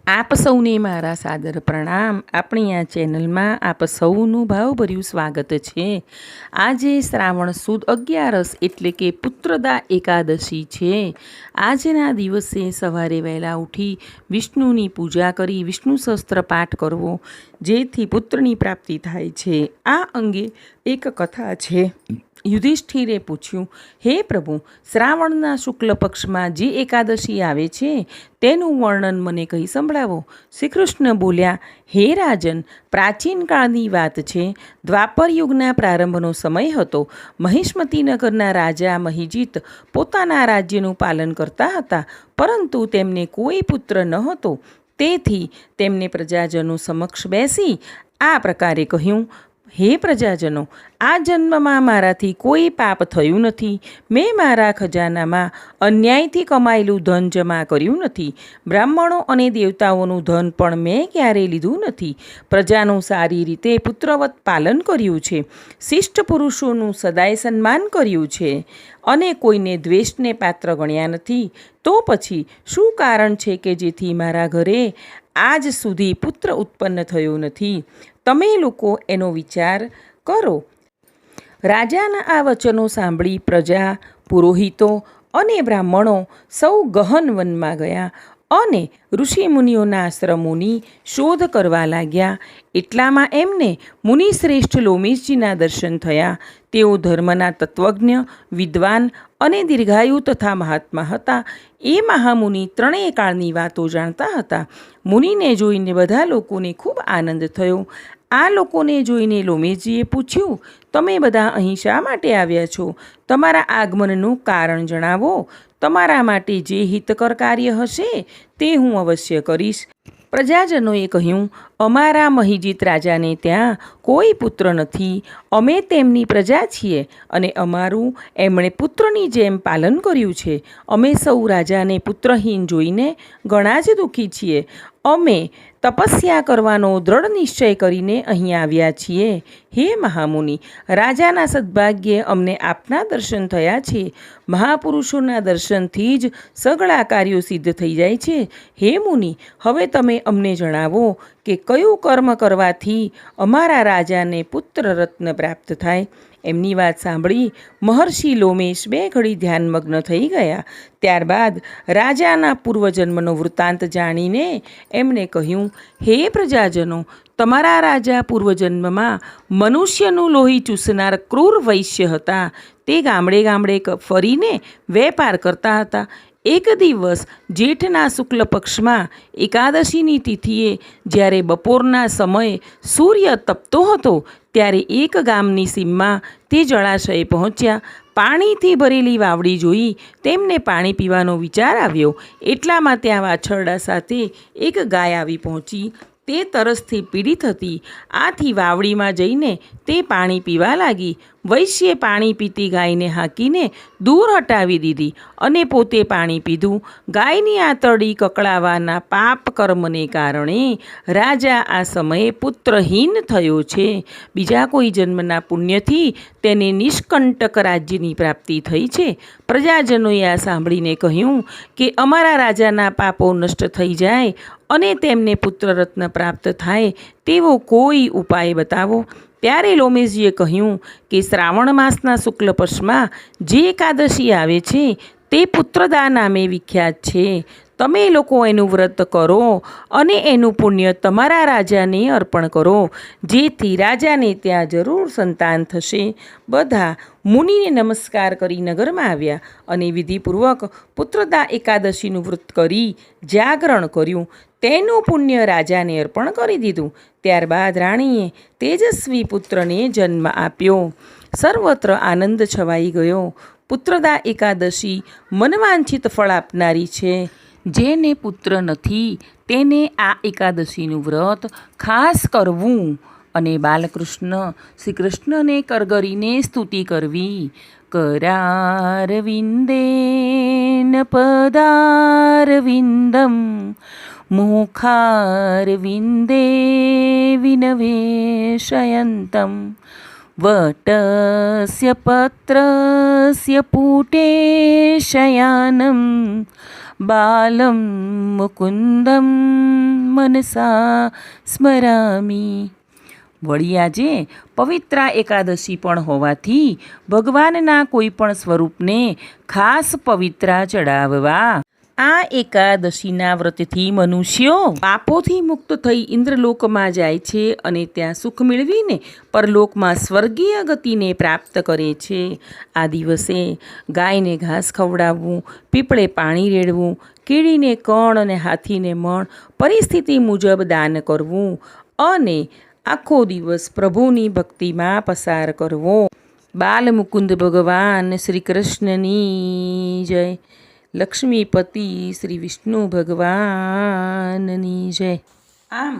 આપ સૌને મારા સાદર પ્રણામ. આપણી આ ચેનલમાં આપ સૌનું ભાવભર્યું સ્વાગત છે. આજે શ્રાવણ સુદ 11 એટલે કે પુત્રદા એકાદશી છે. આજના દિવસે સવારે વહેલા ઉઠી વિષ્ણુની પૂજા કરી વિષ્ણુ સહસ્ત્ર પાઠ કરવો, જેથી પુત્રની પ્રાપ્તિ થાય છે. આ અંગે એક કથા છે. યુધિષ્ઠિરે પૂછ્યું, હે પ્રભુ, શ્રાવણના શુક્લ પક્ષમાં જે એકાદશી આવે છે તેનું વર્ણન મને કહી સંભળાવો. શ્રી કૃષ્ણ બોલ્યા, હે રાજન, પ્રાચીન કાળની વાત છે. દ્વાપર યુગના પ્રારંભનો સમય હતો. મહિષ્મતી નગરના રાજા મહિજીત પોતાના રાજ્યનું પાલન કરતા હતા, પરંતુ તેમને કોઈ પુત્ર ન હતો. તેથી તેમને પ્રજાજનો સમક્ષ બેસી આ પ્રકારે કહ્યું, હે પ્રજાજનો, આ જન્મમાં મારાથી કોઈ પાપ થયું નથી. મેં મારા ખજાનામાં અન્યાયથી કમાયેલું ધન જમા કર્યું નથી. બ્રાહ્મણો અને દેવતાઓનું ધન પણ મેં ક્યારેય લીધું નથી. પ્રજાનું સારી રીતે પુત્રવત પાલન કર્યું છે. શિષ્ટ પુરુષોનું સદાય સન્માન કર્યું છે અને કોઈને દ્વેષને પાત્ર ગણ્યા નથી. તો પછી શું કારણ છે કે જેથી મારા ઘરે આજ સુધી પુત્ર ઉત્પન્ન થયો નથી? તમે લોકો એનો વિચાર કરો. રાજાના આ વચનો સાંભળી પ્રજા, પુરોહિતો અને બ્રાહ્મણો સૌ ગહન વનમાં ગયા અને ઋષિમુનિઓના આશ્રમોની શોધ કરવા લાગ્યા. એટલામાં એમને મુનિશ્રેષ્ઠ લોમેશજીના દર્શન થયા. તેઓ ધર્મના તત્વજ્ઞ, વિદ્વાન અને દીર્ઘાયુ તથા મહાત્મા હતા. એ મહામુનિ ત્રણેય કાળની વાતો જાણતા હતા. મુનિને જોઈને બધા લોકોને ખૂબ આનંદ થયો. આ લોકોને જોઈને લોમેશજીએ પૂછ્યું, તમે બધા અહીં શા માટે આવ્યા છો? તમારા આગમનનું કારણ જણાવો. તમારા માટે જે હિતકર કાર્ય હશે તે હું અવશ્ય કરીશ. પ્રજાજનોએ કહ્યું, અમારા મહિજીત રાજાને ત્યાં કોઈ પુત્ર નથી. અમે તેમની પ્રજા છીએ અને અમારું એમણે પુત્રની જેમ પાલન કર્યું છે. અમે સૌ રાજાને પુત્રહીન જોઈને ઘણા જ દુઃખી છીએ. અમે તપસ્યા કરવાનો દ્રઢ નિશ્ચય કરીને અહીં આવ્યા છીએ. હે મહામુનિ, રાજાના સદભાગ્યે અમને આપના દર્શન થયા છે. મહાપુરુષોના દર્શનથી જ સઘળા કાર્યો સિદ્ધ થઈ જાય છે. હે મુનિ, હવે તમે અમને જણાવો કે કયું કર્મ કરવાથી અમારા રાજાને પુત્ર રત્ન પ્રાપ્ત થાય. એમની વાત સાંભળી મહર્ષિ લોમેશ બે ઘડી ધ્યાનમગ્ન થઈ ગયા. ત્યારબાદ રાજાના પૂર્વજન્મનો વૃત્તાંત જાણીને એમણે કહ્યું, હે પ્રજાજનો, તમારા રાજા પૂર્વજન્મમાં મનુષ્યનું લોહી ચૂસનાર ક્રૂર વૈશ્ય હતા. તે ગામડે ગામડે ફરીને વેપાર કરતા હતા. એક દિવસ જેઠના શુક્લ પક્ષમાં એકાદશીની તિથિએ જ્યારે બપોરના સમયે સૂર્ય તપતો હતો, ત્યારે એક ગામની સીમમાં તે જળાશયે પહોંચ્યા. પાણીથી ભરેલી વાવડી જોઈ તેમને પાણી પીવાનો વિચાર આવ્યો. એટલામાં ત્યાં વાછરડા સાથે એક ગાય આવી પહોંચી. તે તરસથી પીડિત હતી. આથી વાવડીમાં જઈને તે પાણી પીવા લાગી. વૈશ્યે પાણી પીતી ગાયને હાંકીને દૂર હટાવી દીધી અને પોતે પાણી પીધું. ગાયની આંતરડી કકળાવાના પાપ કર્મને કારણે રાજા આ સમયે પુત્રહીન થયો છે. બીજા કોઈ જન્મના પુણ્યથી તેને નિષ્કંટક રાજ્યની પ્રાપ્તિ થઈ છે. પ્રજાજનોએ આ સાંભળીને કહ્યું કે અમારા રાજાના પાપો નષ્ટ થઈ જાય અને તેમને પુત્રરત્ન પ્રાપ્ત થાય તેવો કોઈ ઉપાય બતાવો. ત્યારે લોમેશજીએ કહ્યું કે શ્રાવણ માસના શુક્લ પક્ષમાં જે એકાદશી આવે છે તે પુત્રદા નામે વિખ્યાત છે. તમે લોકો એનું વ્રત કરો અને એનું પુણ્ય તમારા રાજાને અર્પણ કરો, જેથી રાજાને ત્યાં જરૂર સંતાન થશે. બધા મુનિને નમસ્કાર કરી નગરમાં આવ્યા અને વિધિપૂર્વક પુત્રદા એકાદશીનું વ્રત કરી જાગરણ કર્યું. તેનું પુણ્ય રાજાને અર્પણ કરી દીધું. ત્યારબાદ રાણીએ તેજસ્વી પુત્રને જન્મ આપ્યો. સર્વત્ર આનંદ છવાઈ ગયો. પુત્રદા એકાદશી મનવાંછિત ફળ આપનારી છે. જેને પુત્ર નથી તેને આ એકાદશીનું વ્રત ખાસ કરવું અને બાલકૃષ્ણ શ્રી કૃષ્ણને કરગરીને સ્તુતિ કરવી. કરારવિંદેન પદારવિંદમ મુખારવિંદે વિનવેશયંતમ વટસ્ય પત્રસ્ય પુટે શયાનમ બાલમ મુકુંદમ મનસા સ્મરામી. વળી આજે પવિત્રા એકાદશી પણ હોવાથી ભગવાનના કોઈ પણ સ્વરૂપને ખાસ પવિત્રા ચડાવવા. આ એકાદશીના વ્રતથી મનુષ્યો પાપોથી મુક્ત થઈ ઇન્દ્રલોકમાં જાય છે અને ત્યાં સુખ મેળવીને પરલોકમાં સ્વર્ગીય ગતિને પ્રાપ્ત કરે છે. આ દિવસે ગાયને ઘાસ ખવડાવવું, પીપળે પાણી રેડવું, કીડીને કણ અને હાથીને મણ પરિસ્થિતિ મુજબ દાન કરવું અને આખો દિવસ પ્રભુની ભક્તિમાં પસાર કરવો. બાલ મુકુંદ ભગવાન શ્રી કૃષ્ણની જય. લક્ષ્મીપતિ શ્રી વિષ્ણુ ભગવાનની જય. આમ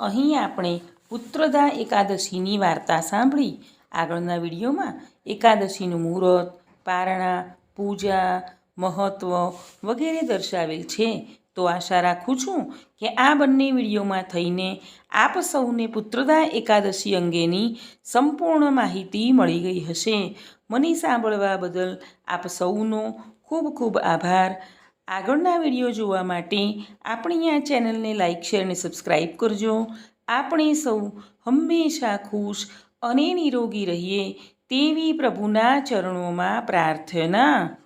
અહીં આપણે પુત્રદા એકાદશીની વાર્તા સાંભળી. આગળના વિડીયોમાં એકાદશીનું મુહૂર્ત, પારણા, પૂજા, મહત્ત્વ વગેરે દર્શાવેલ છે. તો આશા રાખું છું કે આ બંને વિડીયોમાં થઈને આપ સૌને પુત્રદા એકાદશી અંગેની સંપૂર્ણ માહિતી મળી ગઈ હશે. મને સાંભળવા બદલ આપ સૌનો ખૂબ ખૂબ આભાર. આગળના વિડીયો જોવા માટે આપણી આ ચેનલને લાઈક, શેર અને સબસ્ક્રાઈબ કરજો. આપણે સૌ હંમેશા ખુશ અને નિરોગી રહીએ તેવી પ્રભુના ચરણોમાં પ્રાર્થના.